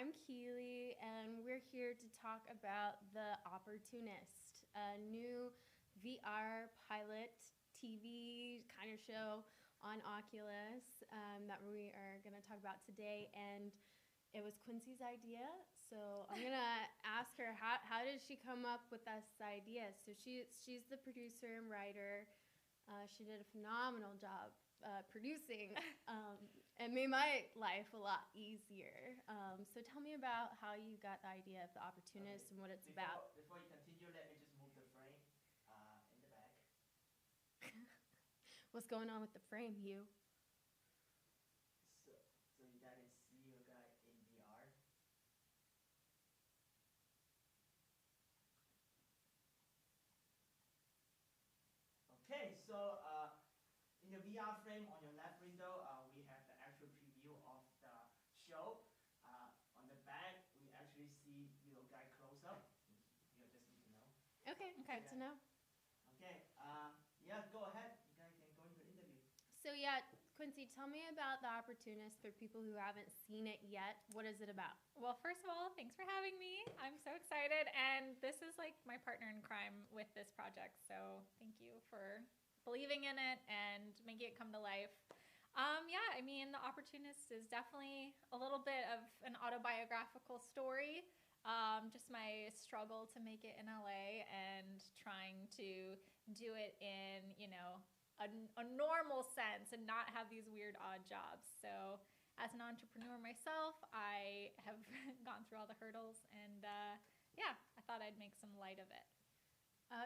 I'm Keeley, and we're here to talk about The Opportunist, a new VR pilot TV kind of show on Oculus that we are going to talk about today. And it was Quincey's idea, so I'm going to ask her, how did she come up with this idea? So she's the producer and writer. She did a phenomenal job producing and made my life a lot easier. So tell me about how you got the idea of The Opportunist and what it's about. Before you continue, let me just move the frame in the back. What's going on with the frame, Hugh? So you guys see your guy in VR. Okay, so in the VR frame on your left window, we have the actual preview of the show. On the back, we actually see your guy close up. You just need to know. Okay, good to know. Okay, yeah, go ahead. You guys can go into the interview. So yeah, Quincey, tell me about The Opportunist for people who haven't seen it yet. What is it about? Well, first of all, thanks for having me. I'm so excited, and this is like my partner in crime with this project, so thank you for believing in it and making it come to life. Yeah, I mean, The Opportunist is definitely a little bit of an autobiographical story. Just my struggle to make it in LA and trying to do it in, a normal sense and not have these weird odd jobs. So as an entrepreneur myself, I have gone through all the hurdles, and yeah, I thought I'd make some light of it.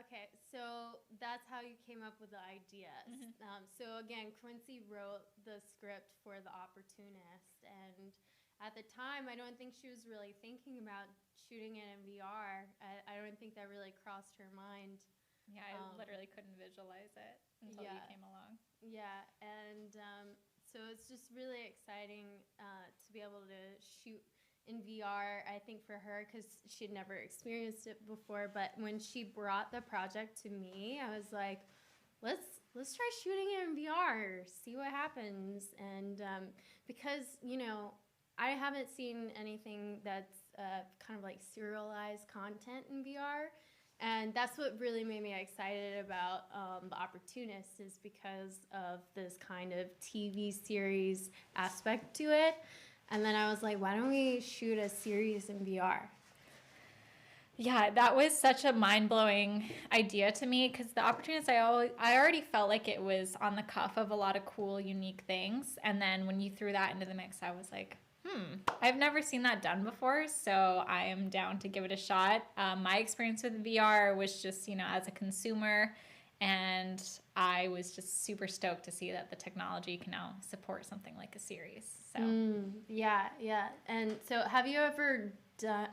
Okay, so that's how you came up with the ideas. Mm-hmm. So again, Quincey wrote the script for The Opportunist, and at the time, I don't think she was really thinking about shooting it in VR. I don't think that really crossed her mind. Yeah, I literally couldn't visualize it until you came along. Yeah, and so it's just really exciting to be able to shoot in VR, I think, for her, because she'd never experienced it before. But when she brought the project to me, I was like, let's try shooting it in VR, see what happens. And because, I haven't seen anything that's kind of like serialized content in VR. And that's what really made me excited about The Opportunist, is because of this kind of TV series aspect to it. And then I was like, why don't we shoot a series in VR? Yeah, that was such a mind-blowing idea to me, because The Opportunist, I already felt like it was on the cuff of a lot of cool, unique things. And then when you threw that into the mix, I was like, I've never seen that done before, so I am down to give it a shot. My experience with VR was just, as a consumer, and I was just super stoked to see that the technology can now support something like a series. So Yeah. And so have you ever done,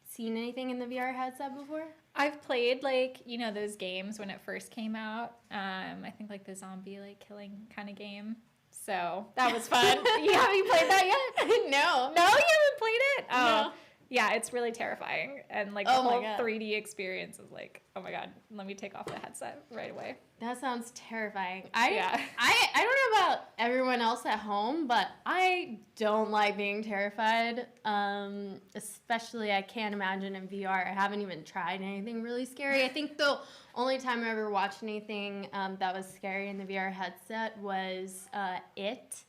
seen anything in the VR headset before? I've played those games when it first came out. I think the zombie killing kind of game. So that was fun. Have you played that yet? No. No, you haven't played it? No. Yeah, it's really terrifing. And the whole 3D experience is oh my God, let me take off the headset right away. That sounds terrifying. I don't know about everyone else at home, but I don't like being terrified. Especially, I can't imagine in VR. I haven't even tried anything really scary. I think the only time I ever watched anything that was scary in the VR headset was It.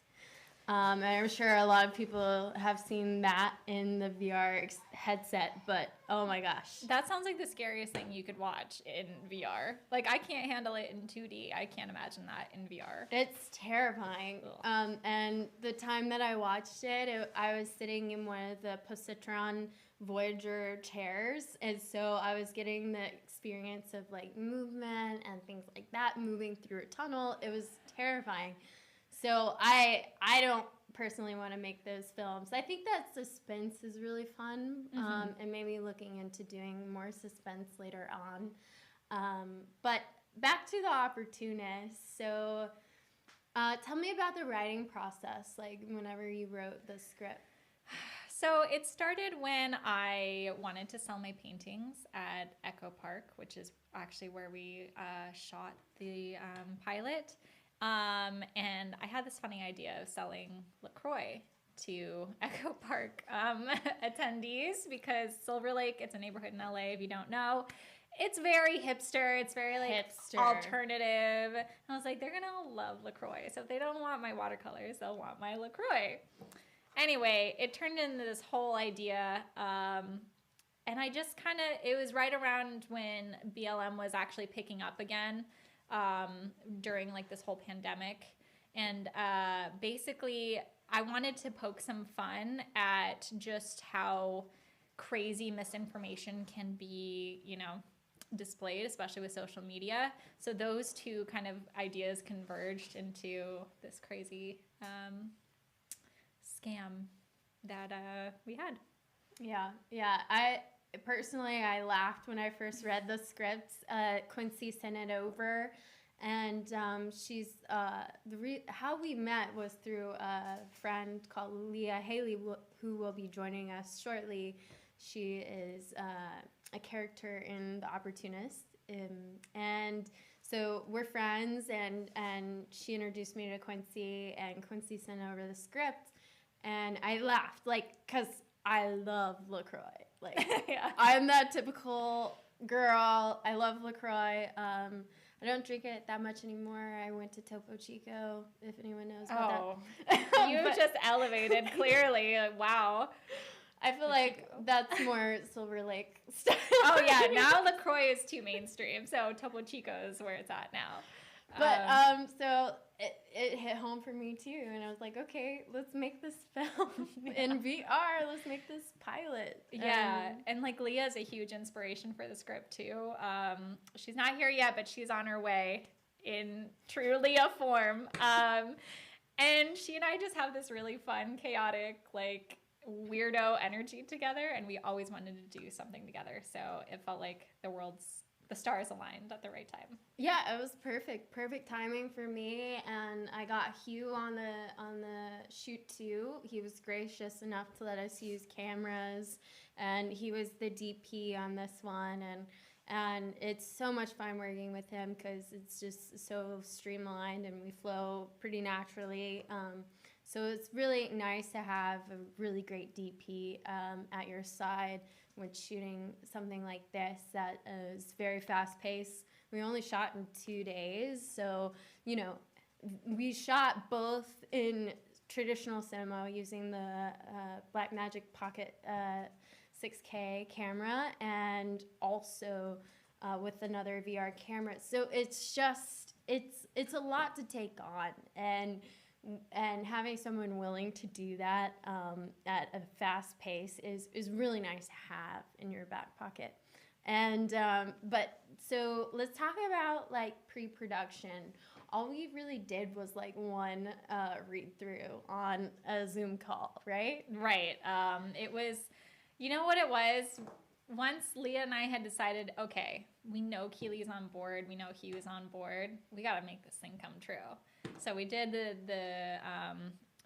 And I'm sure a lot of people have seen that in the VR headset, but oh my gosh. That sounds like the scariest thing you could watch in VR. I can't handle it in 2D. I can't imagine that in VR. It's terrifying. And the time that I watched it, I was sitting in one of the positron Voyager chairs, and so I was getting the experience of movement and things like that, moving through a tunnel. It was terrifying. So I don't personally want to make those films. I think that suspense is really fun, and maybe looking into doing more suspense later on. But back to The Opportunist. So tell me about the writing process, whenever you wrote the script. So it started when I wanted to sell my paintings at Echo Park, which is actually where we shot the pilot. And I had this funny idea of selling LaCroix to Echo Park attendees, because Silver Lake, it's a neighborhood in LA, if you don't know. It's very hipster. It's very like alternative. And I was like, they're going to love LaCroix. So if they don't want my watercolors, they'll want my LaCroix. Anyway, it turned into this whole idea. And I just kind of, it was right around when BLM was actually picking up again during like this whole pandemic. And basically, I wanted to poke some fun at just how crazy misinformation can be, you know, displayed, especially with social media. So those two kind of ideas converged into this crazy scam that we had. Yeah. I personally laughed when I first read the scripts. Quincey sent it over, and she's how we met was through a friend called Leah, Haile, who will be joining us shortly. She is a character in The Opportunist, and so we're friends, and she introduced me to Quincey, and Quincey sent over the script, and I laughed, like, because I love LaCroix. Like, yeah. I'm that typical girl. I love LaCroix. I don't drink it that much anymore. I went to Topo Chico, if anyone knows about that. You just elevated, clearly. Like, wow. I feel like that's more Silver Lake style. Oh, yeah. Now LaCroix is too mainstream, so Topo Chico is where it's at now. But so it hit home for me too, and I was like, okay, let's make this film in VR. Let's make this pilot. Yeah, and like Leah is a huge inspiration for the script too. She's not here yet, but she's on her way in true Leah form. And she and I just have this really fun, chaotic, like weirdo energy together, and we always wanted to do something together. So it felt like the stars aligned at the right time. Yeah, it was perfect timing for me, and I got Hugh on the shoot too. He was gracious enough to let us use cameras, and he was the DP on this one, and it's so much fun working with him because it's just so streamlined and we flow pretty naturally. So it's really nice to have a really great DP at your side when shooting something like this that is very fast-paced. We only shot in 2 days, so, you know, we shot both in traditional cinema using the Blackmagic Pocket 6K camera, and also with another VR camera. So it's just, it's a lot to take on, and having someone willing to do that at a fast pace is really nice to have in your back pocket. And but so let's talk about like pre-production. All we really did was like one read through on a Zoom call, right? Right. It was, you know what it was? Once Leah and I had decided, okay, we know Keeley's on board, we know Hugh's on board, we got to make this thing come true. So we did the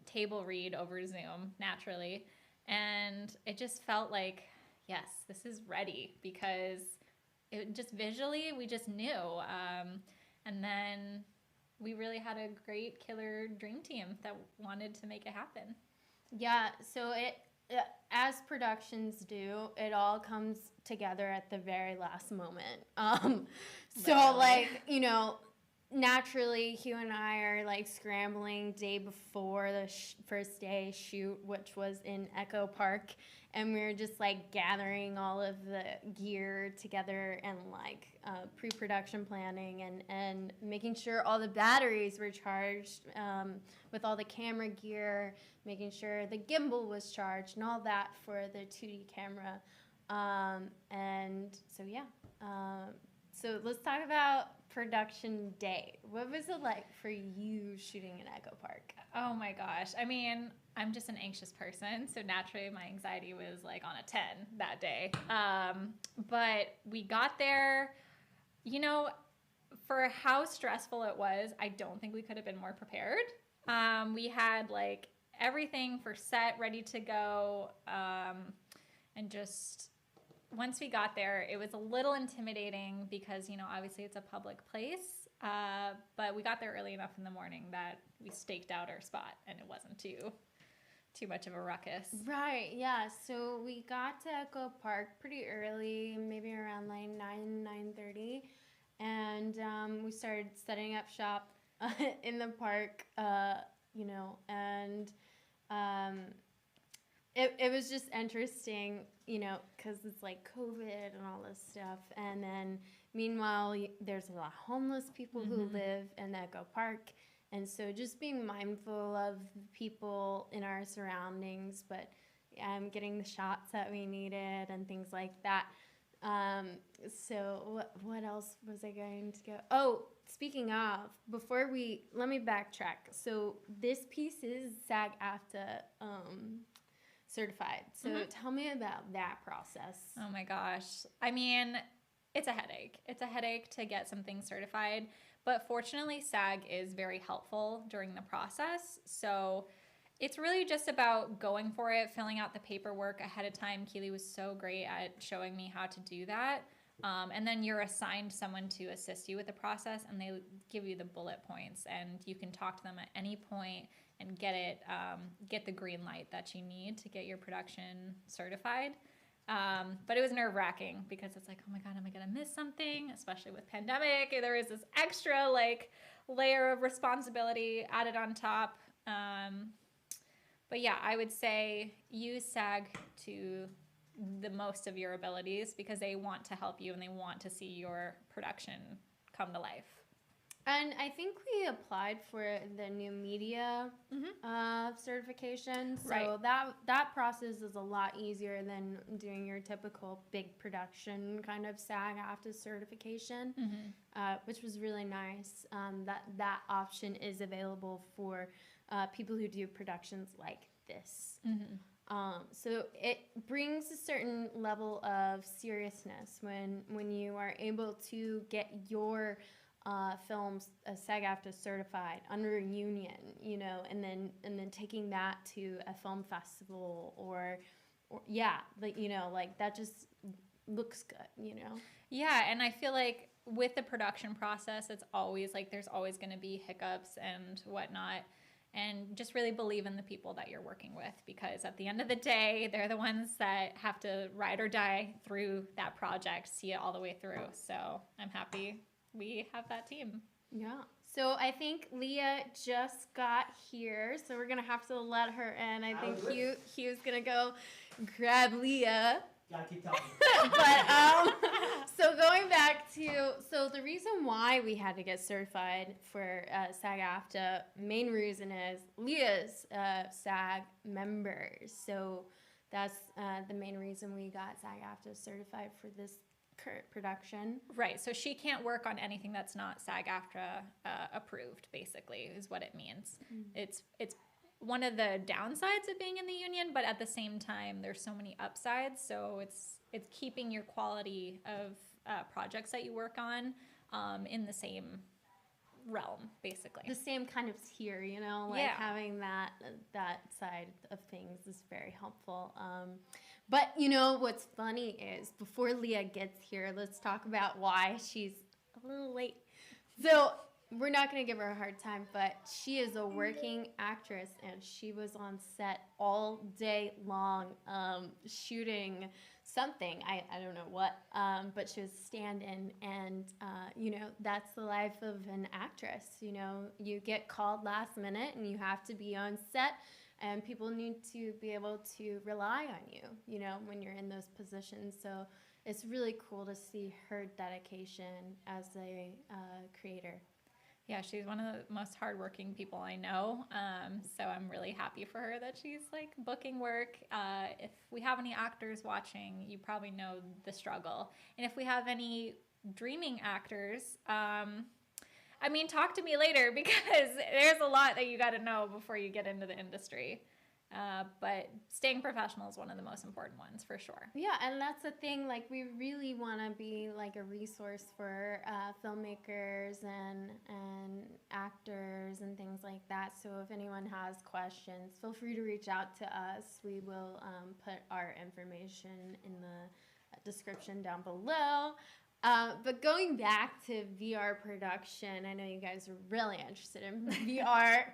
table read over Zoom naturally, and it just felt like, yes, this is ready, because it just visually we just knew, and then we really had a great killer dream team that wanted to make it happen. Yeah. So as productions do, it all comes together at the very last moment. So like, you know, naturally, Hugh and I are like scrambling day before the first day shoot, which was in Echo Park, and we were just like gathering all of the gear together and like pre-production planning and making sure all the batteries were charged with all the camera gear, making sure the gimbal was charged and all that for the 2D camera. And so yeah, so let's talk about production day. What was it like for you shooting in Echo Park? Oh my gosh. I mean, I'm just an anxious person, so naturally my anxiety was like on a 10 that day. But we got there, you know, for how stressful it was, I don't think we could have been more prepared. We had like everything for set ready to go, and just once we got there, it was a little intimidating because, you know, obviously it's a public place, but we got there early enough in the morning that we staked out our spot and it wasn't too too much of a ruckus. Right, yeah. So we got to Echo Park pretty early, maybe around like 9:30. And we started setting up shop in the park, and it was just interesting, because it's like COVID and all this stuff. And then meanwhile, there's a lot of homeless people who live in Echo Park. And so just being mindful of the people in our surroundings, but getting the shots that we needed and things like that. So what else was I going to go? Oh, speaking of, let me backtrack. So this piece is SAG-AFTRA certified. So tell me about that process. Oh my gosh. I mean, it's a headache. It's a headache to get something certified, but fortunately SAG is very helpful during the process. So it's really just about going for it, filling out the paperwork ahead of time. Keeley was so great at showing me how to do that. And then you're assigned someone to assist you with the process, and they give you the bullet points, and you can talk to them at any point and get the green light that you need to get your production certified. But it was nerve-wracking because it's like, oh my God, am I gonna miss something? Especially with pandemic, there is this extra layer of responsibility added on top. But yeah, I would say use SAG to the most of your abilities because they want to help you and they want to see your production come to life. And I think we applied for the new media certification. So that process is a lot easier than doing your typical big production kind of SAG-AFTRA certification, which was really nice. That option is available for people who do productions like this. So it brings a certain level of seriousness when you are able to get your films SAG-AFTRA certified under a union, and then taking that to a film festival or that just looks good, Yeah, and I feel like with the production process, it's always there's always going to be hiccups and whatnot. And just really believe in the people that you're working with because at the end of the day, they're the ones that have to ride or die through that project, see it all the way through. So I'm happy we have that team. Yeah. So I think Leah just got here, so we're going to have to let her in. I think Hugh's going to go grab Leah. Yeah, keep talking. But so going back to the reason why we had to get certified for SAG-AFTRA, main reason is Leah's SAG members. So that's the main reason we got SAG-AFTRA certified for this current production. Right. So she can't work on anything that's not SAG-AFTRA approved. Basically, is what it means. It's one of the downsides of being in the union, but at the same time, there's so many upsides. So it's keeping your quality of projects that you work on in the same realm, basically. The same kind of tier, having that side of things is very helpful. But what's funny is before Leah gets here, let's talk about why she's a little late. So we're not going to give her a hard time, but she is a working actress, and she was on set all day long shooting something. I don't know what, but she was stand-in, and, that's the life of an actress. You get called last minute, and you have to be on set, and people need to be able to rely on you, when you're in those positions. So it's really cool to see her dedication as a creator. Yeah, she's one of the most hardworking people I know. So I'm really happy for her that she's booking work. If we have any actors watching, you probably know the struggle. And if we have any dreaming actors, talk to me later because there's a lot that you got to know before you get into the industry. But staying professional is one of the most important ones for sure. Yeah, and that's the thing, we really want to be a resource for filmmakers and actors and things like that. So if anyone has questions, feel free to reach out to us. We will put our information in the description down below. But going back to VR production, I know you guys are really interested in VR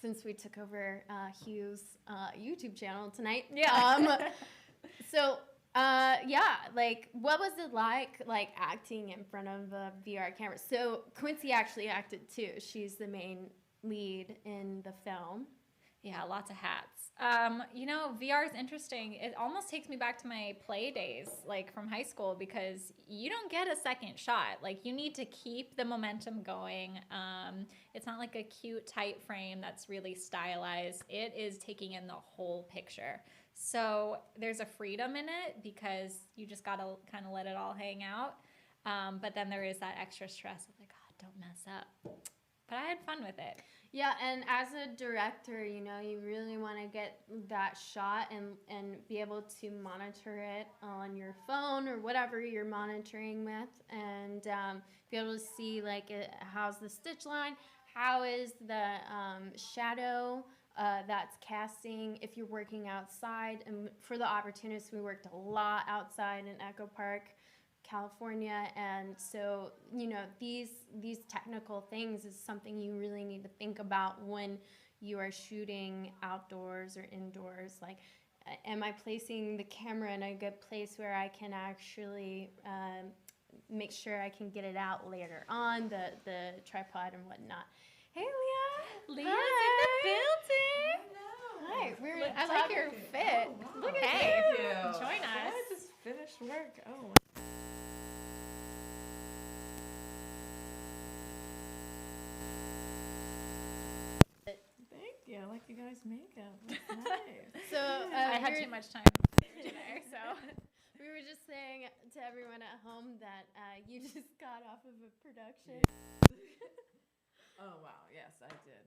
since we took over Hugh's YouTube channel tonight. Yeah. So, like, what was it like acting in front of a VR camera? So, Quincey actually acted too. She's the main lead in the film. Yeah, lots of hats. VR is interesting. It almost takes me back to my play days, like from high school, because you don't get a second shot. Like, you need to keep the momentum going. It's not like a cute tight frame that's really stylized. It is taking in the whole picture. So there's a freedom in it because you just got to kind of let it all hang out. But then there is that extra stress of like, oh, don't mess up. But I had fun with it. Yeah, and as a director, you really want to get that shot and be able to monitor it on your phone or whatever you're monitoring with, and be able to see, like, how's the stitch line, how is the shadow that's casting if you're working outside. And for the Opportunist, we worked a lot outside in Echo Park, California, and so these technical things is something you really need to think about when you are shooting outdoors or indoors. Like, am I placing the camera in a good place where I can actually make sure I can get it out later on, the tripod and whatnot. Hey, Leah. Leah's in the building. Hi. I like your fit. Oh, wow. Look at Thank you. you. Join us. I just finished work. Oh. Thank you. I like you guys' makeup. That's nice. So I had too much time today, so. We were just saying to everyone at home that you just got off of a production. Oh, wow. Yes, I did.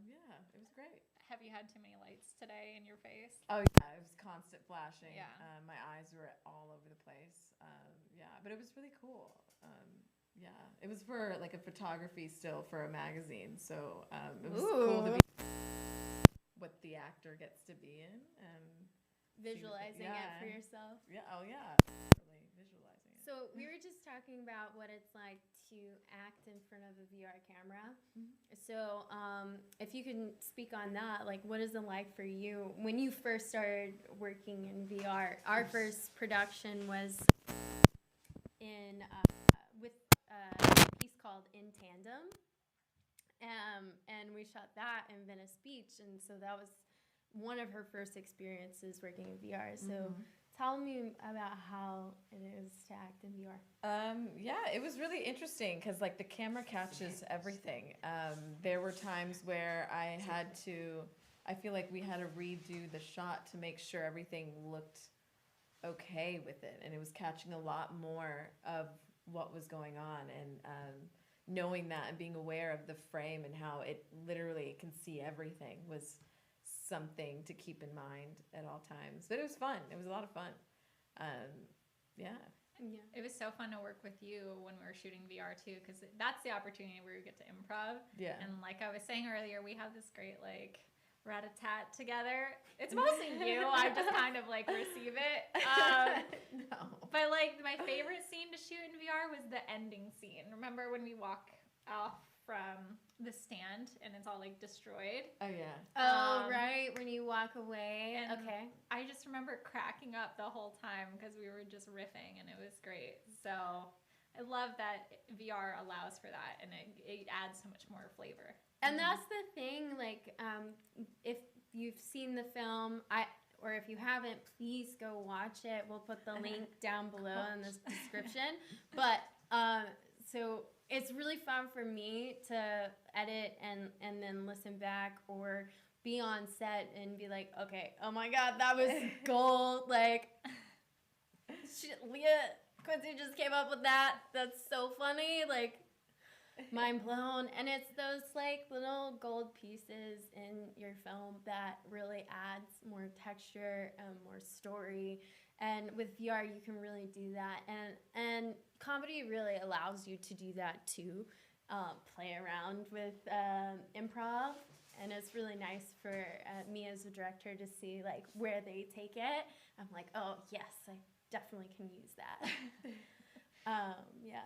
Yeah, it was great. Have you had too many lights today in your face? Oh, yeah. It was constant flashing. Yeah. My eyes were all over the place. Yeah, but it was really cool. Yeah, it was for like a photography still for a magazine. So it was cool to be what the actor gets to be in and Visualizing it for yourself. Yeah. Oh, yeah. Really visualizing it. So we were just talking about what it's like to act in front of a VR camera. Mhm. So if you can speak on that, like, what is it like for you when you first started working in VR? Our first production was in with a piece called In Tandem, and we shot that in Venice Beach, and so that was one of her first experiences working in VR. So tell me about how it is to act in VR. Yeah, it was really interesting because like the camera catches everything. There were times where I feel like we had to redo the shot to make sure everything looked okay with it, and it was catching a lot more of what was going on, and knowing that and being aware of the frame and how it literally can see everything was something to keep in mind at all times. But it was fun. It was a lot of fun. Yeah. Yeah. It was so fun to work with you when we were shooting VR too, because that's the opportunity where we get to improv. Yeah. And like I was saying earlier, we have this great like rat-a-tat together. It's mostly you. I just kind of like receive it. No. But like my favorite scene to shoot in VR was the ending scene. Remember when we walk off from the stand and it's all like destroyed? Oh, yeah. Oh, right, when you walk away. And Okay. I just remember cracking up the whole time because we were just riffing and it was great. So I love that VR allows for that, and it adds so much more flavor. And that's the thing, like, if you've seen the film, or if you haven't, please go watch it. We'll put the link down below in the description. But so it's really fun for me to edit and then listen back or be on set and be like, okay, oh my God, that was gold. Like, shit, Leah, Quincey just came up with that. That's so funny. Like, mind blown. And it's those like little gold pieces in your film that really adds more texture and more story. And with VR, you can really do that. And comedy really allows you to do that too. Play around with improv. And it's really nice for me as a director to see like where they take it. I'm like, oh yes, I definitely can use that. Yeah.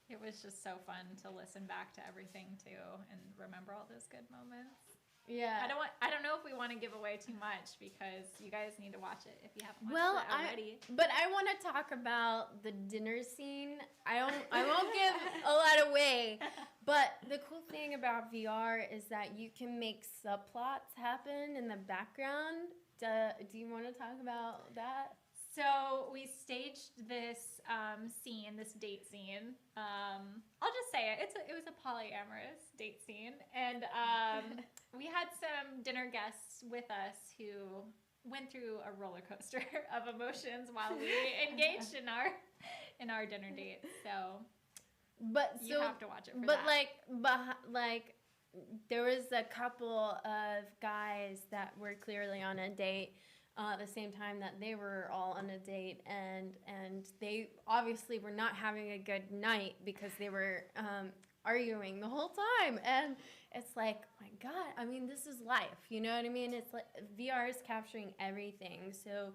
It was just so fun to listen back to everything too and remember all those good moments. Yeah. I don't know if we want to give away too much because you guys need to watch it if you haven't watched it already. But I want to talk about the dinner scene. I won't give a lot away, but the cool thing about VR is that you can make subplots happen in the background. Do you want to talk about that? So we staged this scene, this date scene. I'll just say it. It was a polyamorous date scene, and we had some dinner guests with us who went through a roller coaster of emotions while we engaged in our dinner date. So, you have to watch it. Like, there was a couple of guys that were clearly on a date. At the same time that they were all on a date, and they obviously were not having a good night because they were arguing the whole time. And it's like, my God, I mean, this is life, you know what I mean? It's like VR is capturing everything. So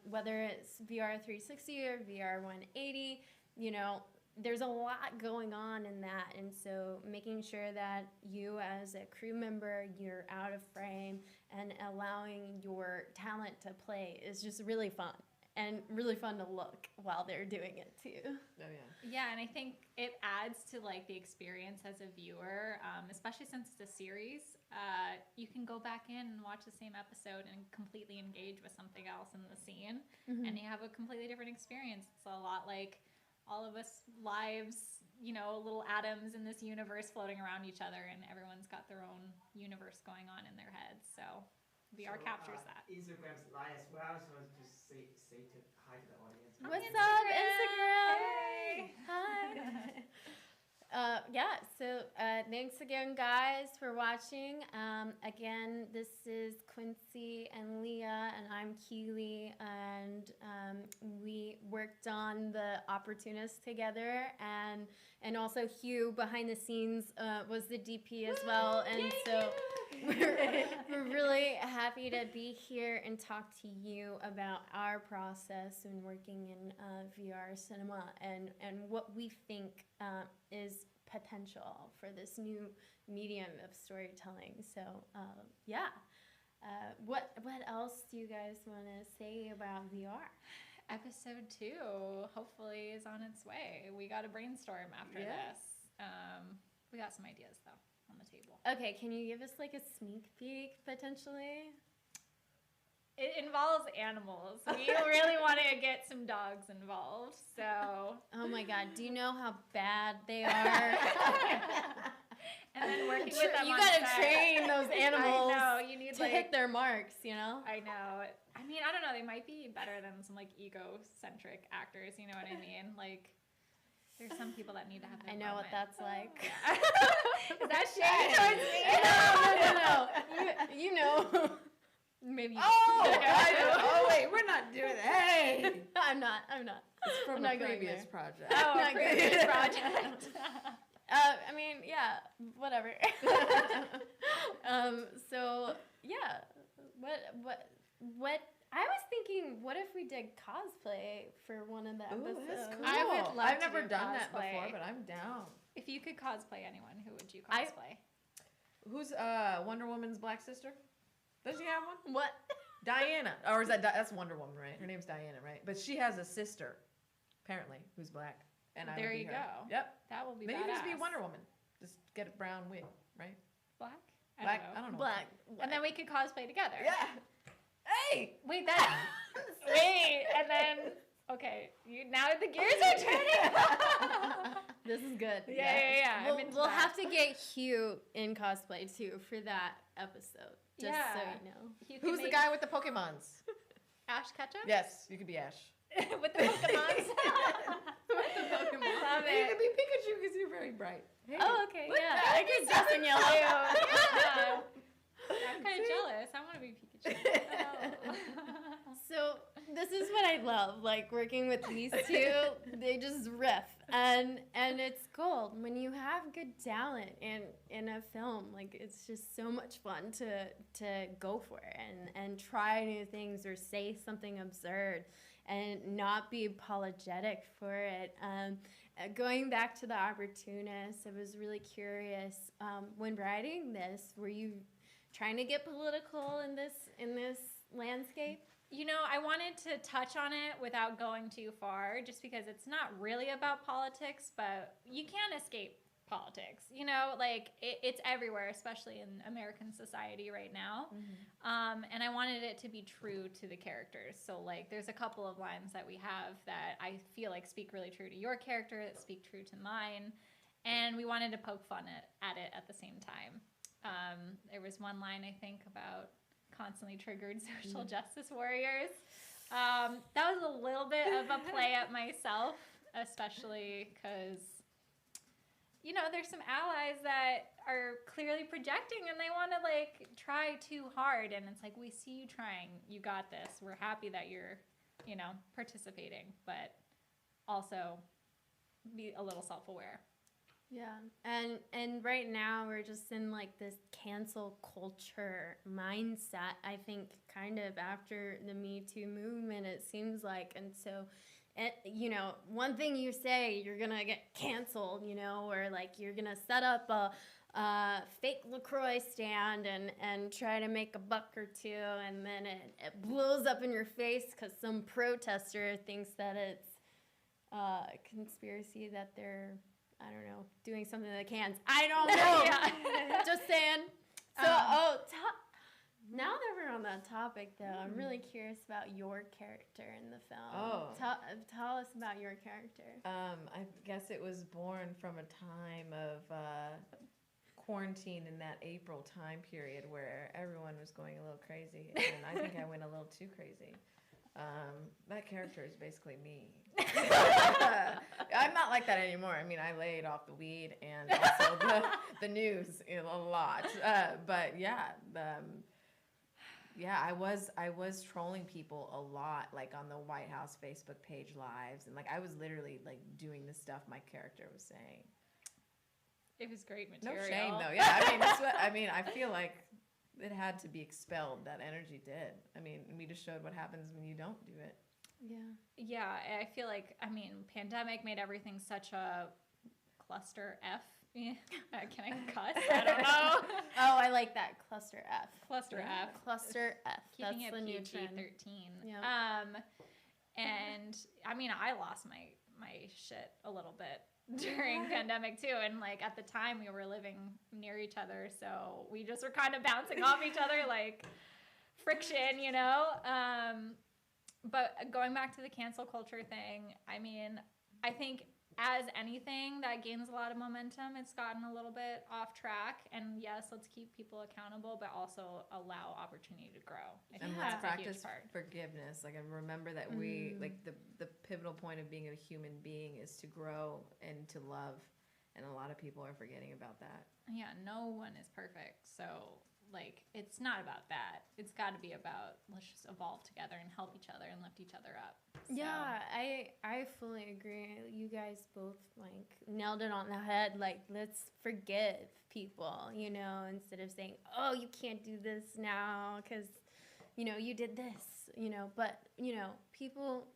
whether it's VR 360 or VR 180, you know, there's a lot going on in that. And so making sure that you as a crew member, you're out of frame and allowing your talent to play is just really fun and really fun to look while they're doing it too. Oh, yeah. Yeah, and I think it adds to like the experience as a viewer, especially since it's a series. You can go back in and watch the same episode and completely engage with something else in the scene, and you have a completely different experience. It's a lot like all of us lives, you know, little atoms in this universe floating around each other, and everyone's got their own universe going on in their heads. So VR captures that. Instagram's live as well, so just say to hi to the audience. What's up, Instagram? Hey. Hi. Yeah, so thanks again, guys, for watching. Again, this is Quincey and Leah, and I'm Keeley, and we worked on the Opportunist together, and also Hugh behind the scenes was the DP as well, and so we're really happy to be here and talk to you about our process in working in VR cinema and what we think is potential for this new medium of storytelling. So yeah, what else do you guys want to say about VR? Episode 2 hopefully is on its way. We got to brainstorm after this. We got some ideas though on the table. Okay, can you give us like a sneak peek potentially? It involves animals. We really want to get some dogs involved. So. Oh my God! Do you know how bad they are? And then working with them. You on gotta set. train those animals. I know, you need to hit their marks. You know. I know. I mean, I don't know. They might be better than some like egocentric actors. You know what I mean? Like, there's some people that need to have. I know what that's like. Yeah. Is that shade towards me? No. You know. Maybe. Oh, oh wait, we're not doing that. Hey, I'm not. It's from I'm a not going previous there. project. I'm not going previous there. project. I mean, yeah, whatever. So yeah, what? I was thinking, what if we did cosplay for one of the episodes? Ooh, that's cool. I would love I've to never do done that cosplay. before, but I'm down. If you could cosplay anyone, who would you cosplay? Who's Wonder Woman's black sister? Does she have one? What? Diana, or is that's Wonder Woman, right? Her name's Diana, right? But she has a sister, apparently, who's black. And I There would be you her. go. Yep. That will be Maybe badass. just be Wonder Woman. Just get a brown wig, right? Black? Black. I don't know. Black. And then we could cosplay together. Yeah. Hey. Wait, that. Wait, and then. Okay, now the gears are turning. This is good. Yeah. We'll have to get Hugh in cosplay too for that episode. Just so you know. You can Who's the make guy with the Pokemons? Ash Ketchum? Yes, you could be Ash. With the Pokemons? With the Pokemon. I love And you it. could be Pikachu because you're very bright. Hey. Oh, okay. Look, Yeah, that I could dress in yellow. Yeah. I'm kind of jealous. I want to be Pikachu. So this is what I love, like working with these two. They just riff, and it's gold when you have good talent in a film. Like it's just so much fun to go for it and try new things or say something absurd. and not be apologetic for it. Going back to the Opportunist, I was really curious when writing this. Were you trying to get political in this landscape? You know, I wanted to touch on it without going too far, just because it's not really about politics, but you can't escape politics. You know, like it's everywhere, especially in American society right now. And I wanted it to be true to the characters. So like there's a couple of lines that we have that I feel like speak really true to your character, that speak true to mine. And we wanted to poke fun at it at the same time. There was one line, I think, about constantly triggered social justice warriors. That was a little bit of a play at myself, especially because, you know, there's some allies that are clearly projecting and they want to like try too hard. And it's like, we see you trying. You got this. We're happy that you're, you know, participating, but also be a little self-aware. Yeah, and right now we're just in like this cancel culture mindset. I think kind of after the Me Too movement, it seems like, and so, you know, one thing you say, you're gonna get canceled, you know, or like you're gonna set up a fake LaCroix stand and try to make a buck or two, and then it blows up in your face because some protester thinks that it's a conspiracy, that they're, I don't know, doing something to the cans. I don't know. Just saying. So, now that we're on that topic, though, I'm really curious about your character in the film. Oh. Tell us about your character. I guess it was born from a time of quarantine in that April time period where everyone was going a little crazy, and I think I went a little too crazy. That character is basically me. I'm not like that anymore. I mean, I laid off the weed and also the news a lot. But yeah, I was trolling people a lot, like on the White House Facebook page lives, and like I was literally like doing the stuff my character was saying. It was great material. No shame though. Yeah, I mean, that's what I mean. I feel like it had to be expelled. That energy did. I mean, we just showed what happens when you don't do it. Yeah, I feel like, I mean, pandemic made everything such a cluster F. Can I cuss? I don't know. Oh, I like that. Cluster F. Cluster F. Cluster F. Keeping That's it the new PG trend. 13. Yeah. And I mean, I lost my shit a little bit during pandemic too, and like at the time we were living near each other, so we just were kind of bouncing off each other like friction, you know. But going back to the cancel culture thing, I mean, I think as anything that gains a lot of momentum, it's gotten a little bit off track. And yes, let's keep people accountable, but also allow opportunity to grow. I think let's that's a huge practice part. forgiveness. Like, I remember that we, like, the pivotal point of being a human being is to grow and to love. And a lot of people are forgetting about that. Yeah, no one is perfect. So, like, it's not about that. It's got to be about, let's just evolve together and help each other and lift each other up. So. Yeah, I fully agree. You guys both, like, nailed it on the head. Like, let's forgive people, you know, instead of saying, oh, you can't do this now because, you know, you did this, you know. But, you know, people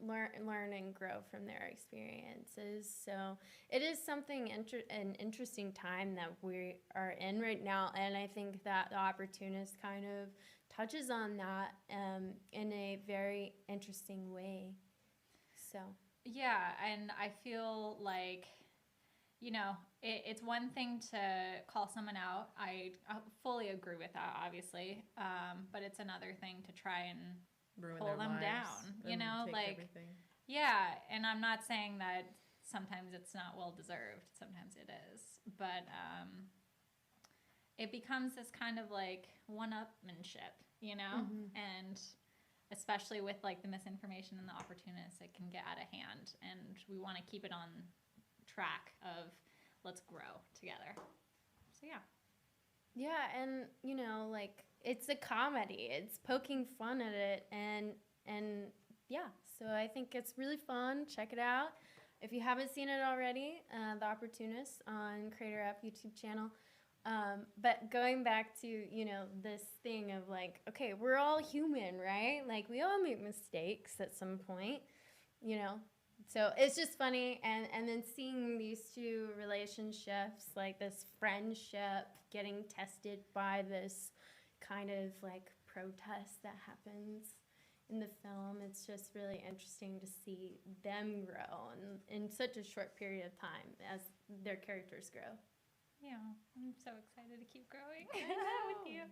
learn and grow from their experiences. So it is something an interesting time that we are in right now, and I think that the Opportunist kind of touches on that in a very interesting way. So yeah, and I feel like, you know, it's one thing to call someone out. I fully agree with that, obviously, but it's another thing to try and pull them down, you know, like everything. Yeah, and I'm not saying that sometimes it's not well deserved, sometimes it is, but it becomes this kind of like one-upmanship, you know, and especially with like the misinformation and the Opportunists, it can get out of hand, and we want to keep it on track of let's grow together. So yeah, and you know, like, it's a comedy. It's poking fun at it, and yeah. So I think it's really fun. Check it out if you haven't seen it already. The Opportunist on Creator App YouTube channel. But going back to, you know, this thing of like, okay, we're all human, right? Like we all make mistakes at some point, you know? So it's just funny. And then seeing these two relationships, like this friendship getting tested by this kind of like protest that happens in the film, it's just really interesting to see them grow in such a short period of time as their characters grow. Yeah, I'm so excited to keep growing with you.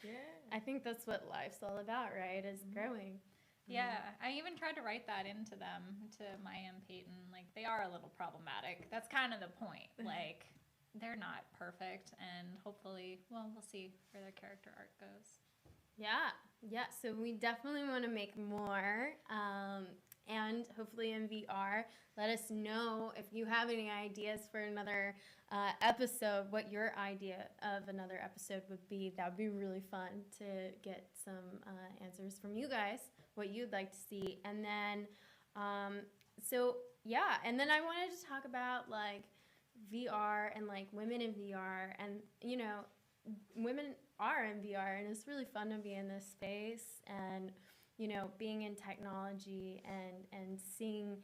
Yeah. I think that's what life's all about, right? Is growing. Yeah, I even tried to write that into them, to Maya and Peyton. Like, they are a little problematic. That's kind of the point. Like, they're not perfect, and hopefully, well, we'll see where their character arc goes. Yeah. So we definitely want to make more, and hopefully in VR. Let us know if you have any ideas for another episode. What your idea of another episode would be. That would be really fun to get some answers from you guys. What you'd like to see, and then, and then I wanted to talk about like VR and like women in VR, and you know, women are in VR, and it's really fun to be in this space, and you know, being in technology and seeing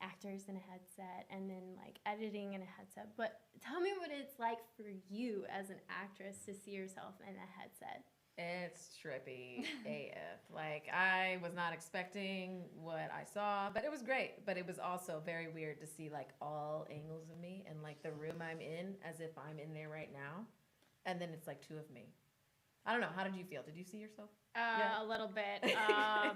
actors in a headset, and then like editing in a headset. But tell me what it's like for you as an actress to see yourself in a headset. It's trippy AF. Like, I was not expecting what I saw, but it was great. But it was also very weird to see like all angles of me and like the room I'm in as if I'm in there right now. And then it's like two of me. I don't know. How did you feel? Did you see yourself? A little bit. I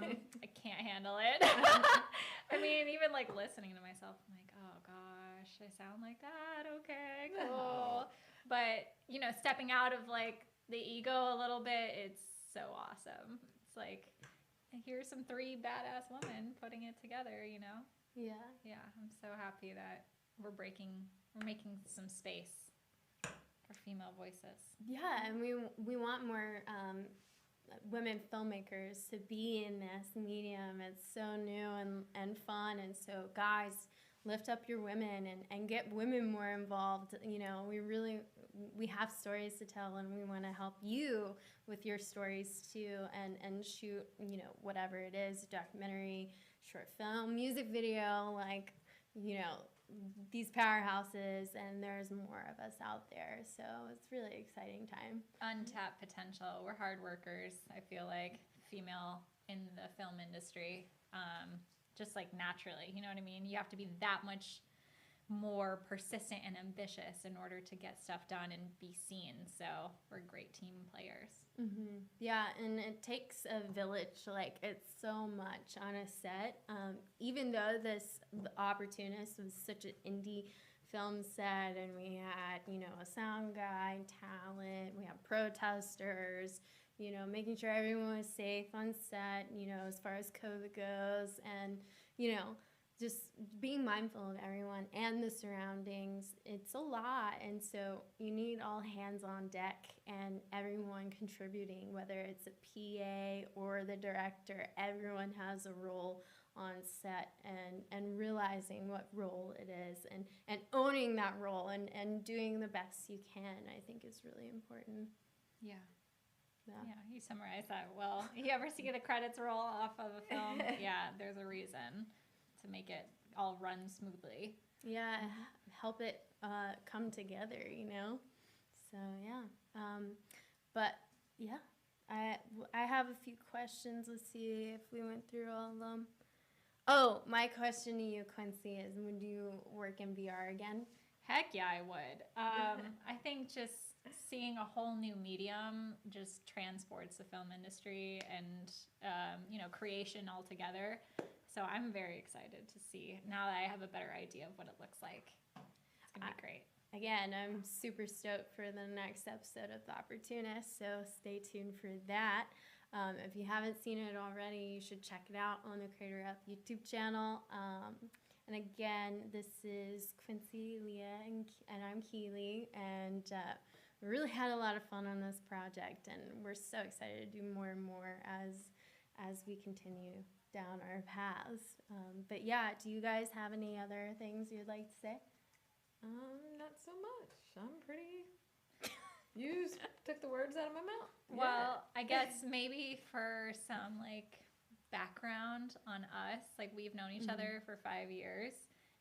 can't handle it. I mean, even like listening to myself, I'm like, oh gosh, I sound like that. Okay, cool. But, you know, stepping out of like the ego a little bit, it's so awesome. It's like, here's some three badass women putting it together, you know? Yeah. Yeah, I'm so happy that we're making some space for female voices. Yeah, and we want more women filmmakers to be in this medium. It's so new and fun, and so guys, lift up your women and get women more involved. You know, we have stories to tell, and we want to help you with your stories too, and shoot, you know, whatever it is, documentary, short film, music video, like, you know, these powerhouses, and there's more of us out there. So it's really exciting time. Untapped potential. We're hard workers, I feel like, female in the film industry. Just like naturally, you know what I mean? You have to be that much more persistent and ambitious in order to get stuff done and be seen. So we're great team players. Mm-hmm. Yeah, and it takes a village. Like, it's so much on a set. Even though The Opportunist was such an indie film set, and we had, you know, a sound guy, talent, we had protesters, you know, making sure everyone was safe on set, you know, as far as COVID goes, and, you know, just being mindful of everyone and the surroundings. It's a lot, and so you need all hands on deck and everyone contributing, whether it's a PA or the director. Everyone has a role on set, and realizing what role it is, and owning that role, and doing the best you can, I think is really important. Yeah, you summarized that well. You ever see the credits roll off of a film? Yeah, there's a reason to make it all run smoothly. Yeah, help it come together, you know? So, yeah. But, yeah, I have a few questions. Let's see if we went through all of them. Oh, my question to you, Quincey, is would you work in VR again? Heck yeah, I would. I think just seeing a whole new medium just transports the film industry and, you know, creation altogether. So I'm very excited to see, now that I have a better idea of what it looks like. It's going to be great. Again, I'm super stoked for the next episode of The Opportunist, so stay tuned for that. If you haven't seen it already, you should check it out on the Creator Up YouTube channel. And again, this is Quincey, Leah, and I'm Keeley, and we really had a lot of fun on this project, and we're so excited to do more and more as we continue down our paths. But yeah, do you guys have any other things you'd like to say? Not so much. I'm pretty You took the words out of my mouth. Well, I guess maybe for some like background on us, like we've known each other for 5 years.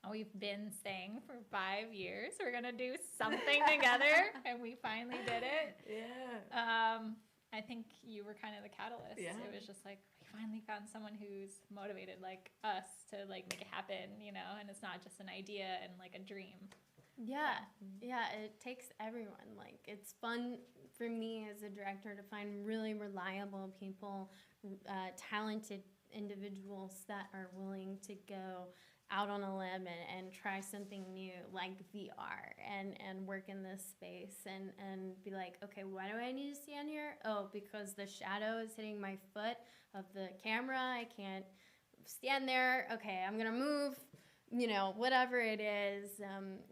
And we've been saying for 5 years we're gonna do something together, and we finally did it. Yeah. I think you were kind of the catalyst. Yeah. It was just like we finally found someone who's motivated like us to like make it happen, you know, and it's not just an idea and like a dream. Yeah, yeah, it takes everyone. Like, it's fun for me as a director to find really reliable people, talented individuals that are willing to go out on a limb and try something new like VR and work in this space and be like, okay, why do I need to stand here? Oh, because the shadow is hitting my foot of the camera. I can't stand there. Okay, I'm going to move. You know, whatever it is,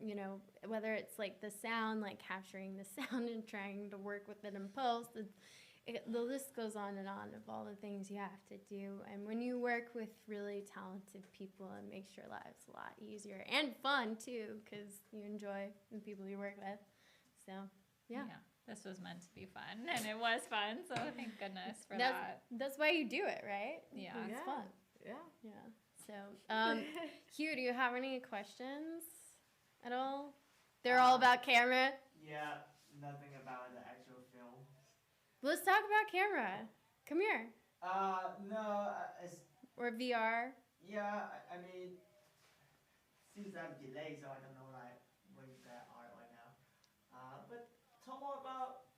you know, whether it's like the sound, like capturing the sound and trying to work with it in post, the list goes on and on of all the things you have to do. And when you work with really talented people, it makes your lives a lot easier and fun too, because you enjoy the people you work with. So, yeah. This was meant to be fun, and it was fun, so thank goodness for that. That's why you do it, right? Yeah. It's fun. Yeah. Yeah. So, Hugh, do you have any questions at all? They're all about camera. Yeah, nothing about the actual film. Let's talk about camera. Come here. No, it's, Or VR. yeah, I mean, seems I'm delayed, so I don't know like where you guys are right now. But talk more about,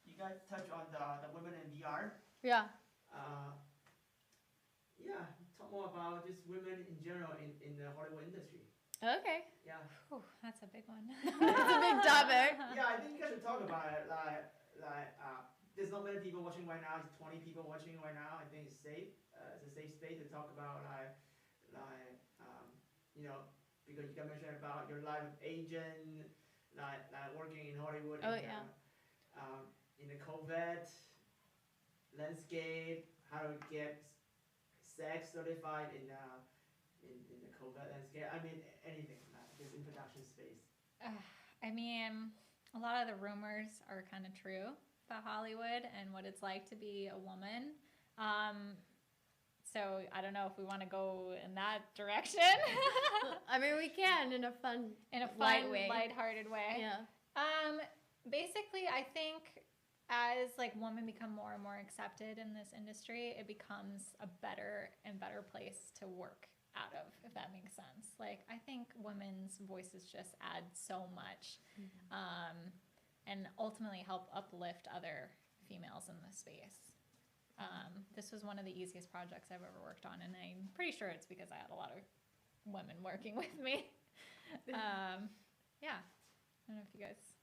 you guys touch on the women in VR. Yeah. Yeah, talk more about just women in general in the Hollywood industry. Okay. Yeah. Whew, that's a big one. That's a big topic. Yeah, I think you guys should talk about it. There's not many people watching right now. It's 20 people watching right now. I think it's safe. It's a safe space to talk about you know, because you can mention about your life of agent, like working in Hollywood. Oh, yeah. In the COVID landscape, how to get sex certified in the COVID landscape. I mean, anything like this in production space. I mean, a lot of the rumors are kind of true about Hollywood and what it's like to be a woman. So I don't know if we want to go in that direction. I mean, we can in a fun light way. lighthearted way. Yeah. Basically, I think as like women become more and more accepted in this industry, it becomes a better and better place to work out of, if that makes sense. Like, I think women's voices just add so much, and ultimately help uplift other females in this space. This was one of the easiest projects I've ever worked on, and I'm pretty sure it's because I had a lot of women working with me. Yeah. I don't know if you guys...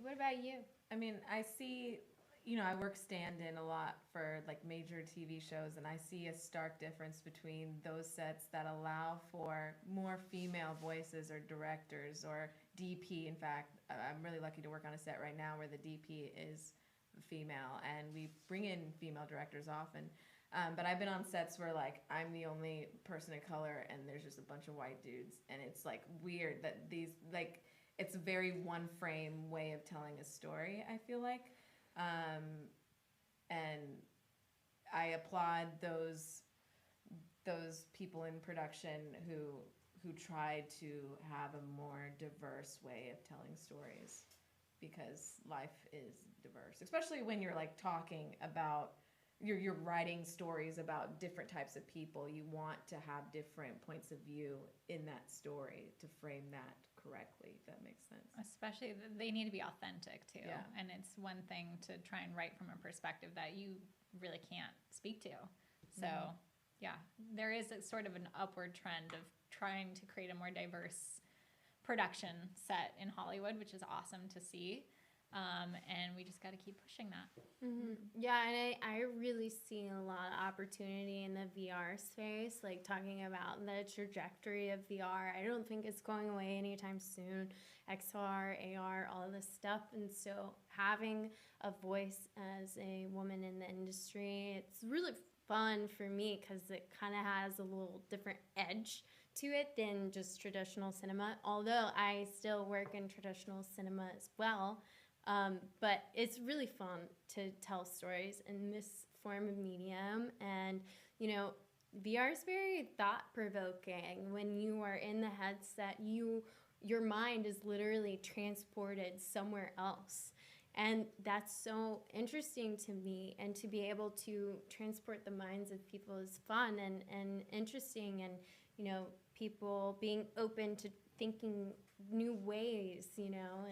What about you? I mean, I see, you know, I work stand-in a lot for like major TV shows, and I see a stark difference between those sets that allow for more female voices or directors or DP. In fact, I'm really lucky to work on a set right now where the DP is female, and we bring in female directors often. But I've been on sets where like I'm the only person of color and there's just a bunch of white dudes, and it's like weird that these like it's a very one frame way of telling a story, I feel like. And I applaud those people in production who try to have a more diverse way of telling stories, because life is diverse, especially when you're like talking about you're writing stories about different types of people. You want to have different points of view in that story to frame that correctly, if that makes sense. Especially, they need to be authentic too. Yeah. And it's one thing to try and write from a perspective that you really can't speak to. So, yeah, there is a sort of an upward trend of trying to create a more diverse production set in Hollywood, which is awesome to see. And we just got to keep pushing that. Mm-hmm. Yeah, and I really see a lot of opportunity in the VR space, like talking about the trajectory of VR. I don't think it's going away anytime soon. XR, AR, all of this stuff. And so having a voice as a woman in the industry, it's really fun for me because it kind of has a little different edge to it than just traditional cinema. Although I still work in traditional cinema as well. But it's really fun to tell stories in this form of medium. And, you know, VR is very thought-provoking. When you are in the headset, your mind is literally transported somewhere else. And that's so interesting to me. And to be able to transport the minds of people is fun and interesting. And, you know, people being open to thinking new ways, you know.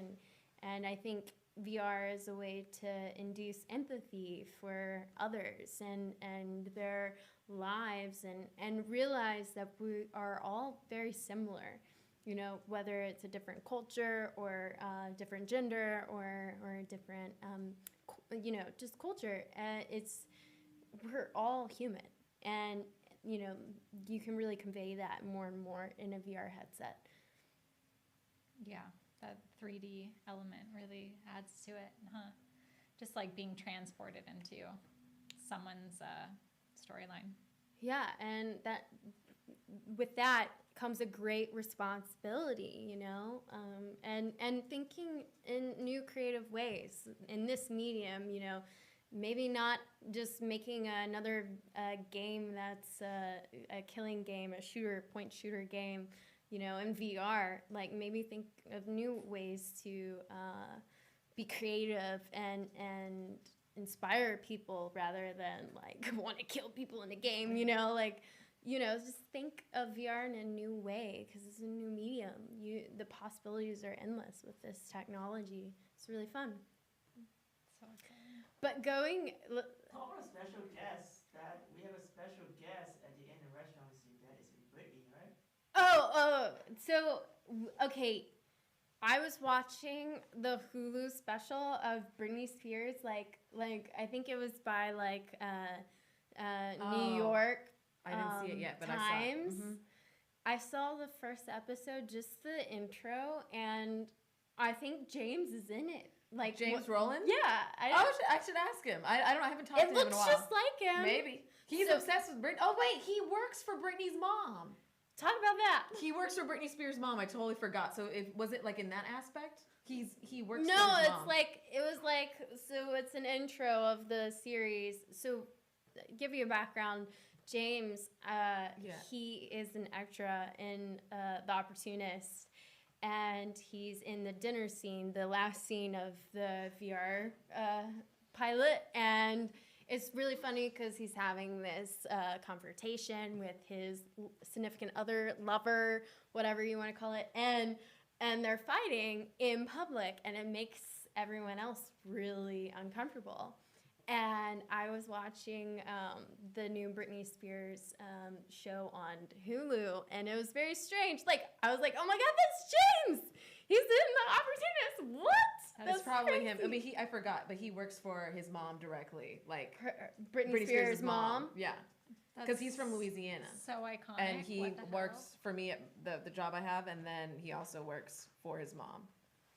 And I think VR is a way to induce empathy for others and their lives and realize that we are all very similar. You know, whether it's a different culture or different gender or a different, you know, just culture, we're all human. And, you know, you can really convey that more and more in a VR headset. Yeah, that 3D element really adds to it, huh? Just like being transported into someone's storyline. Yeah, and that with that comes a great responsibility, you know, and thinking in new creative ways in this medium, you know, maybe not just making another game that's a killing game, a point shooter game, you know, in VR. Like maybe think of new ways to be creative and inspire people rather than like want to kill people in a game, you know, like. You know, just think of VR in a new way because it's a new medium. The possibilities are endless with this technology. It's really fun. So exciting. But going... Talk about special guests. That we have a special guest at the end of the restaurant. We see that is Brittany, right? So, okay. I was watching the Hulu special of Britney Spears, like I think it was by New York. I didn't see it yet, but Times. I saw it. Mm-hmm. I saw the first episode, just the intro, and I think James is in it. Like James Rowland? Yeah. I should ask him. I don't know. I haven't talked to him in a while. It looks just like him. Maybe. He's obsessed with Britney. Oh, wait. He works for Britney's mom. Talk about that. He works for Britney Spears' mom. I totally forgot. So was it like in that aspect? He works for his mom. No, it's an intro of the series. So give you a background. James, he is an extra in The Opportunist, and he's in the dinner scene, the last scene of the VR pilot, and it's really funny because he's having this confrontation with his significant other, lover, whatever you want to call it, and they're fighting in public, and it makes everyone else really uncomfortable. And I was watching the new Britney Spears show on Hulu, and it was very strange. Like, I was like, oh my God, that's James! He's in The Opportunist! What? That's probably crazy. Him. I mean, I forgot, but he works for his mom directly. Like, Britney Spears' mom? Yeah. Because he's from Louisiana. So iconic. And he works for me at the job I have, and then he also works for his mom,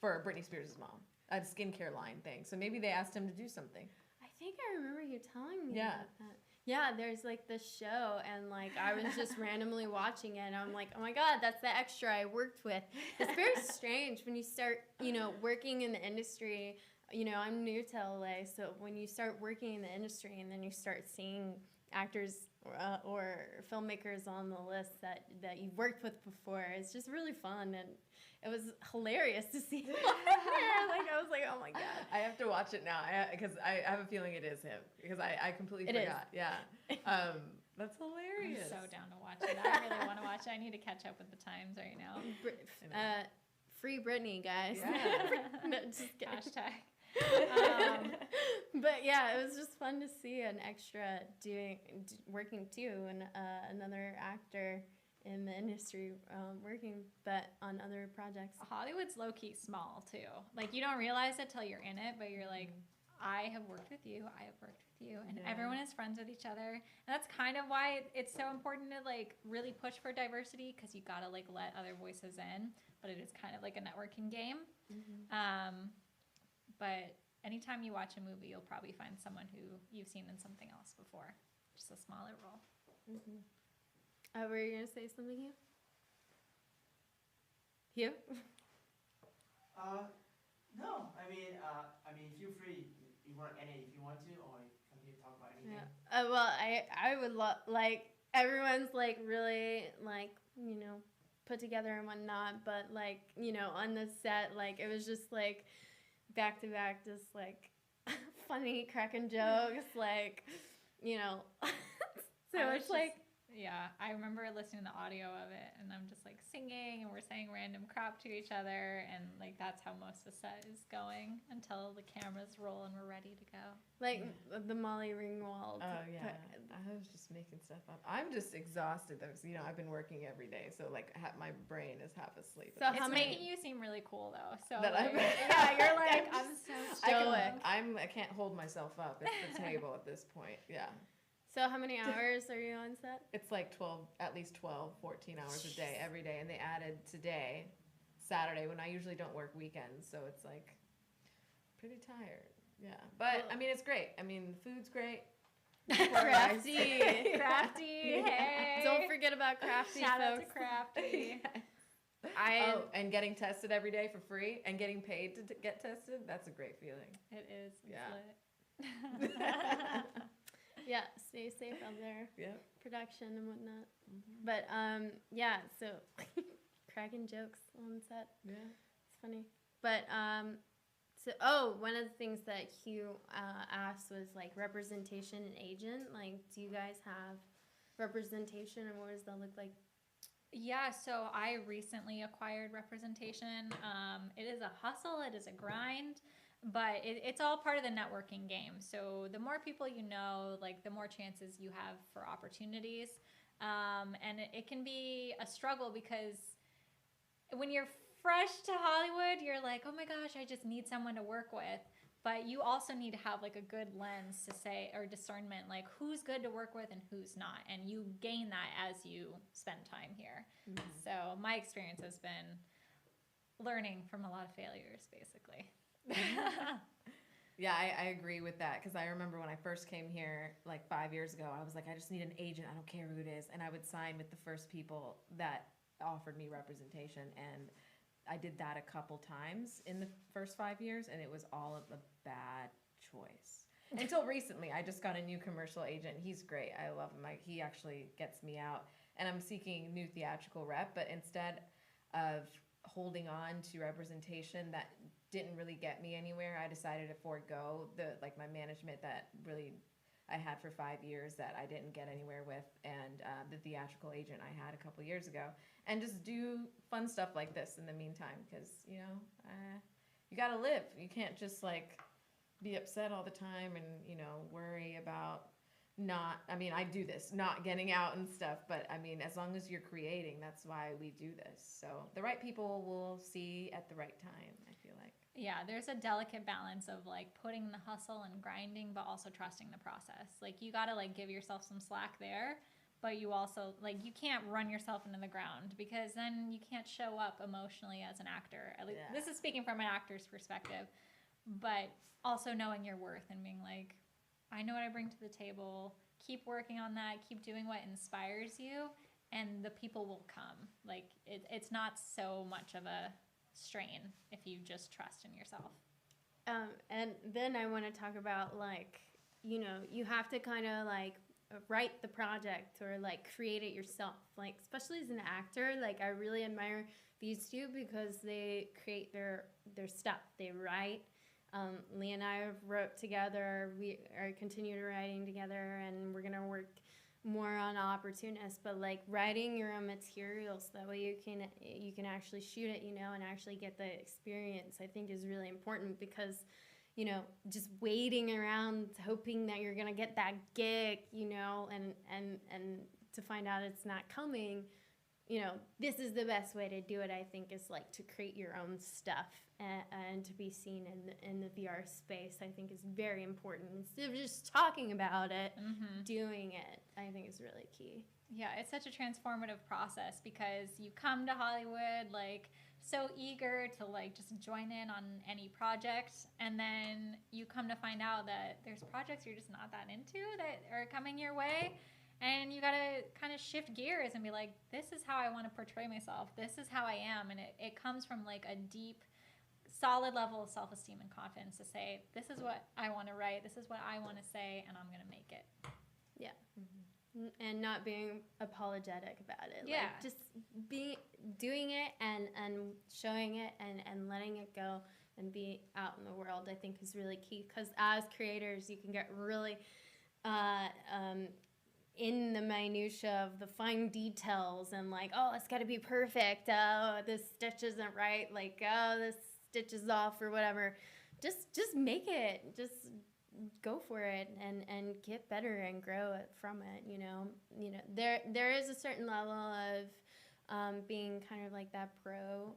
for Britney Spears' mom, a skincare line thing. So maybe they asked him to do something. I think I remember you telling me about that. Yeah, there's like this show, and like I was just randomly watching it, and I'm like, oh my God, that's the extra I worked with. It's very strange when you start, you know, working in the industry. You know, I'm new to LA, so when you start working in the industry and then you start seeing actors or filmmakers on the list that you've worked with before, it's just really fun, and it was hilarious to see him on there. Like, I was like, oh my God. I have to watch it now because I have a feeling it is him because I completely forgot. Is. Yeah. That's hilarious. I'm so down to watch it. I really want to watch it. I need to catch up with the times right now. Free Britney, guys. Yeah. No, just kidding. Hashtag. But yeah, it was just fun to see an extra working too, and another actor in the industry working, but on other projects. Hollywood's low-key small too. Like, you don't realize it till you're in it, but you're like, I have worked with you, and everyone is friends with each other. And that's kind of why it's so important to like really push for diversity, because you gotta like let other voices in, but it is kind of like a networking game. Mm-hmm. But anytime you watch a movie, you'll probably find someone who you've seen in something else before, just a smaller role. Mm-hmm. Were you going to say something, Hugh? Hugh? No, I mean, feel free. You want any if you want to, or continue to talk about anything. Yeah. Well, I would love, like, everyone's like really like, you know, put together and whatnot, but like, you know, on the set, like it was just like back to back, just like funny cracking jokes, like, you know. So it's like, yeah, I remember listening to the audio of it, and I'm just like singing, and we're saying random crap to each other, and like that's how most of the set is going until the cameras roll and we're ready to go. like the Molly Ringwald. Oh yeah, I was just making stuff up. I'm just exhausted though, 'cause, you know, I've been working every day, so like my brain is half asleep. So It's making you seem really cool though. So That like, I'm- yeah, you're like I'm so stoic. I can't hold myself up at the table at this point. Yeah. So how many hours are you on set? It's like at least 12, 14 hours a day, every day. And they added today, Saturday, when I usually don't work weekends. So it's like pretty tired. Yeah. But I mean, it's great. I mean, the food's great. Crafty. crafty. Yeah. Hey, Don't forget about Crafty, shout out to folks. Crafty. And getting tested every day for free and getting paid to get tested. That's a great feeling. It is. It's Yeah. lit. Yeah, stay safe out there. Yep. Production and whatnot. But yeah, so cracking jokes on set. Yeah. It's funny. But one of the things that Hugh asked was like representation and agent. Like, do you guys have representation, and what does that look like? Yeah, so I recently acquired representation. It is a hustle, it is a grind, but it's all part of the networking game. So the more people you know, like the more chances you have for opportunities. And it can be a struggle because when you're fresh to Hollywood, you're like, oh my gosh, I just need someone to work with. But you also need to have like a good lens to say, or discernment, like who's good to work with and who's not. And you gain that as you spend time here. Mm-hmm. So my experience has been learning from a lot of failures, basically. Yeah, I agree with that, because I remember when I first came here like 5 years ago, I was like, I just need an agent. I don't care who it is. And I would sign with the first people that offered me representation. And I did that a couple times in the first 5 years, and it was all of a bad choice. Until recently, I just got a new commercial agent. He's great. I love him. He actually gets me out. And I'm seeking new theatrical rep, but instead of holding on to representation that didn't really get me anywhere, I decided to forego my management that really I had for 5 years that I didn't get anywhere with, and the theatrical agent I had a couple years ago, and just do fun stuff like this in the meantime, because you gotta live. You can't just like be upset all the time and worry about I do this, not getting out and stuff, but I mean, as long as you're creating, that's why we do this. So the right people will see at the right time, I feel like. Yeah, there's a delicate balance of like putting the hustle and grinding, but also trusting the process. Like you gotta like give yourself some slack there, but you also like you can't run yourself into the ground, because then you can't show up emotionally as an actor. At least this is speaking from an actor's perspective, but also knowing your worth and being like, I know what I bring to the table. Keep working on that. Keep doing what inspires you, and the people will come. Like it's not so much of a strain if you just trust in yourself. And then I want to talk about like, you have to kind of like write the project or like create it yourself. Like, especially as an actor, like I really admire these two because they create their stuff. They write. Leah and I have wrote together. We are continued writing together, and we're gonna work more on Opportunist. But like writing your own materials, that way you can actually shoot it, and actually get the experience. I think is really important, because just waiting around hoping that you're gonna get that gig, and to find out it's not coming. This is the best way to do it, I think, is like to create your own stuff and to be seen in the VR space, I think is very important. Instead of just talking about it, doing it, I think is really key. Yeah, it's such a transformative process, because you come to Hollywood like so eager to like just join in on any project, and then you come to find out that there's projects you're just not that into that are coming your way. And you gotta kind of shift gears and be like, this is how I want to portray myself. This is how I am. And it comes from like a deep solid level of self-esteem and confidence to say, this is what I want to write, this is what I want to say, and I'm going to make it. Yeah. And not being apologetic about it. Yeah. Like just doing it and showing it and letting it go and be out in the world, I think is really key. Because as creators, you can get really in the minutia of the fine details and like, oh, it's got to be perfect. Oh, this stitch isn't right. Like, oh, this stitch is off or whatever. Just make it. Just go for it and get better and grow it from it. You know, there is a certain level of being kind of like that pro,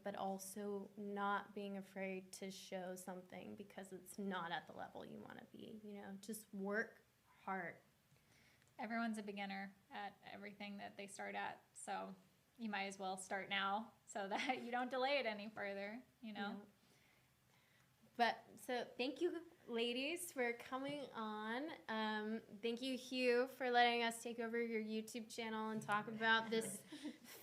but also not being afraid to show something because it's not at the level you want to be. You know, just work hard. Everyone's a beginner at everything that they start at, so you might as well start now so that you don't delay it any further, you know? Yeah. But so thank you, ladies, for coming on. Thank you, Hugh, for letting us take over your YouTube channel and talk about this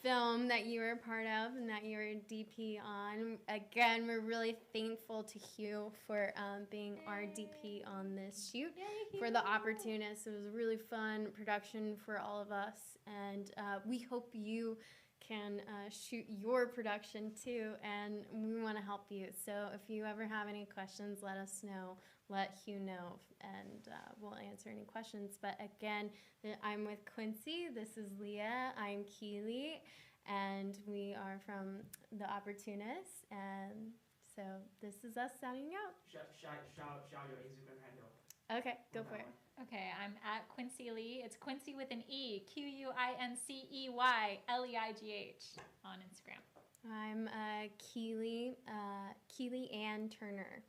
film that you were a part of and that you were a DP on. Again, we're really thankful to Hugh for being our DP on this shoot for The Opportunist. It was a really fun production for all of us, and we hope you can shoot your production too, and we want to help you. So if you ever have any questions, let us know. Let Hugh know, and we'll answer any questions. But again, I'm with Quincey. This is Leah. I'm Keeley, and we are from The Opportunist. And so this is us signing out. Shout your Instagram handle. Okay, go for it. Okay, I'm at Quincey Lee. It's Quincey with an E, Quincey Leigh on Instagram. I'm Keeley Ann Turner.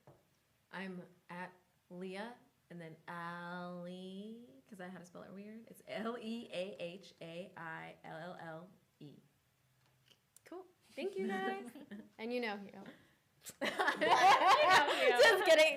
I'm at Leah, and then Ali, because I had to spell it weird. It's Leahaill. Cool. Thank you, guys. And you know Hugh. You know, Just kidding.